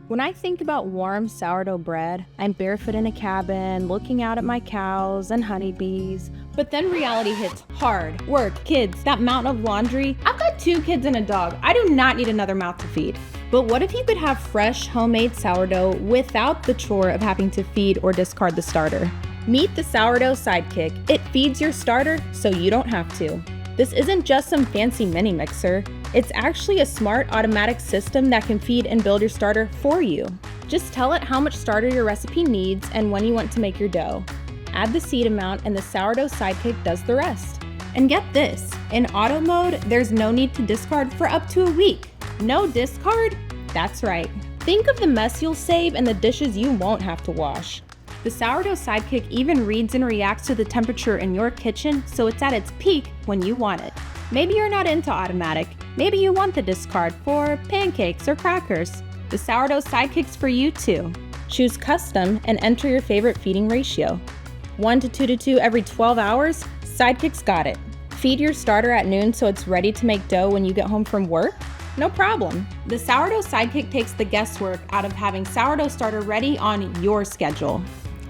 When I think about warm sourdough bread, I'm barefoot in a cabin, looking out at my cows and honeybees. But then reality hits hard. Work, kids, that mountain of laundry. I've got 2 kids and a dog. I do not need another mouth to feed. But what if you could have fresh, homemade sourdough without the chore of having to feed or discard the starter? Meet the Sourdough Sidekick. It feeds your starter so you don't have to. This isn't just some fancy mini mixer. It's actually a smart automatic system that can feed and build your starter for you. Just tell it how much starter your recipe needs and when you want to make your dough. Add the seed amount and the Sourdough Sidekick does the rest. And get this, in auto mode, there's no need to discard for up to a week. No discard? That's right. Think of the mess you'll save and the dishes you won't have to wash. The Sourdough Sidekick even reads and reacts to the temperature in your kitchen so it's at its peak when you want it. Maybe you're not into automatic. Maybe you want the discard for pancakes or crackers. The Sourdough Sidekick's for you too. Choose custom and enter your favorite feeding ratio. 1 to 2 to 2 every 12 hours? Sidekick's got it. Feed your starter at noon so it's ready to make dough when you get home from work? No problem. The Sourdough Sidekick takes the guesswork out of having sourdough starter ready on your schedule.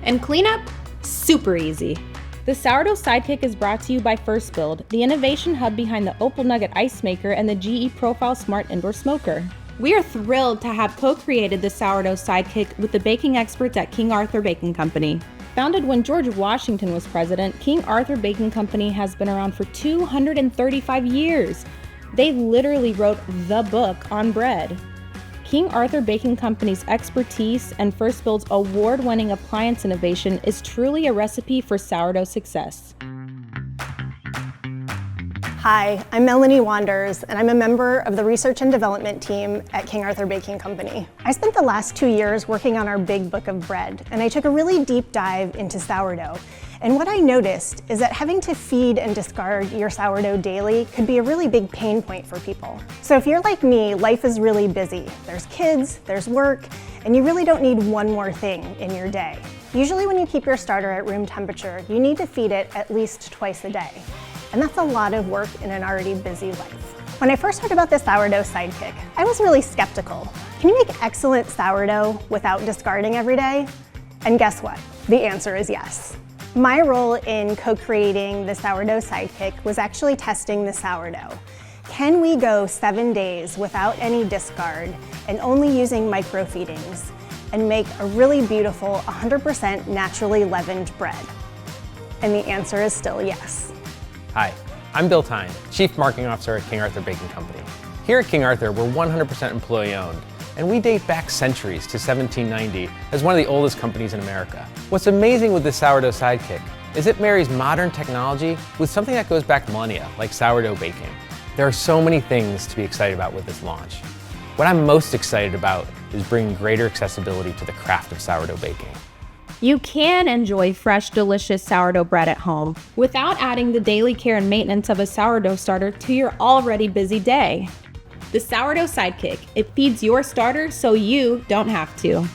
And cleanup? Super easy. The Sourdough Sidekick is brought to you by FirstBuild, the innovation hub behind the Opal Nugget Ice Maker and the GE Profile Smart Indoor Smoker. We are thrilled to have co-created the Sourdough Sidekick with the baking experts at King Arthur Baking Company. Founded when George Washington was president, King Arthur Baking Company has been around for 235 years. They literally wrote the book on bread. King Arthur Baking Company's expertise and FirstBuild's award-winning appliance innovation is truly a recipe for sourdough success. Hi, I'm Melanie Wanders, and I'm a member of the research and development team at King Arthur Baking Company. I spent the last 2 years working on our big book of bread, and I took a really deep dive into sourdough. And what I noticed is that having to feed and discard your sourdough daily could be a really big pain point for people. So if you're like me, life is really busy. There's kids, there's work, and you really don't need one more thing in your day. Usually when you keep your starter at room temperature, you need to feed it at least twice a day. And that's a lot of work in an already busy life. When I first heard about the Sourdough Sidekick, I was really skeptical. Can you make excellent sourdough without discarding every day? And guess what? The answer is yes. My role in co-creating the Sourdough Sidekick was actually testing the sourdough. Can we go 7 days without any discard and only using micro-feedings and make a really beautiful 100% naturally leavened bread? And the answer is still yes. Hi, I'm Bill Tyne, Chief Marketing Officer at King Arthur Baking Company. Here at King Arthur, we're 100% employee-owned, and we date back centuries to 1790 as one of the oldest companies in America. What's amazing with the Sourdough Sidekick is it marries modern technology with something that goes back millennia, like sourdough baking. There are so many things to be excited about with this launch. What I'm most excited about is bringing greater accessibility to the craft of sourdough baking. You can enjoy fresh, delicious sourdough bread at home without adding the daily care and maintenance of a sourdough starter to your already busy day. The Sourdough Sidekick, it feeds your starter so you don't have to.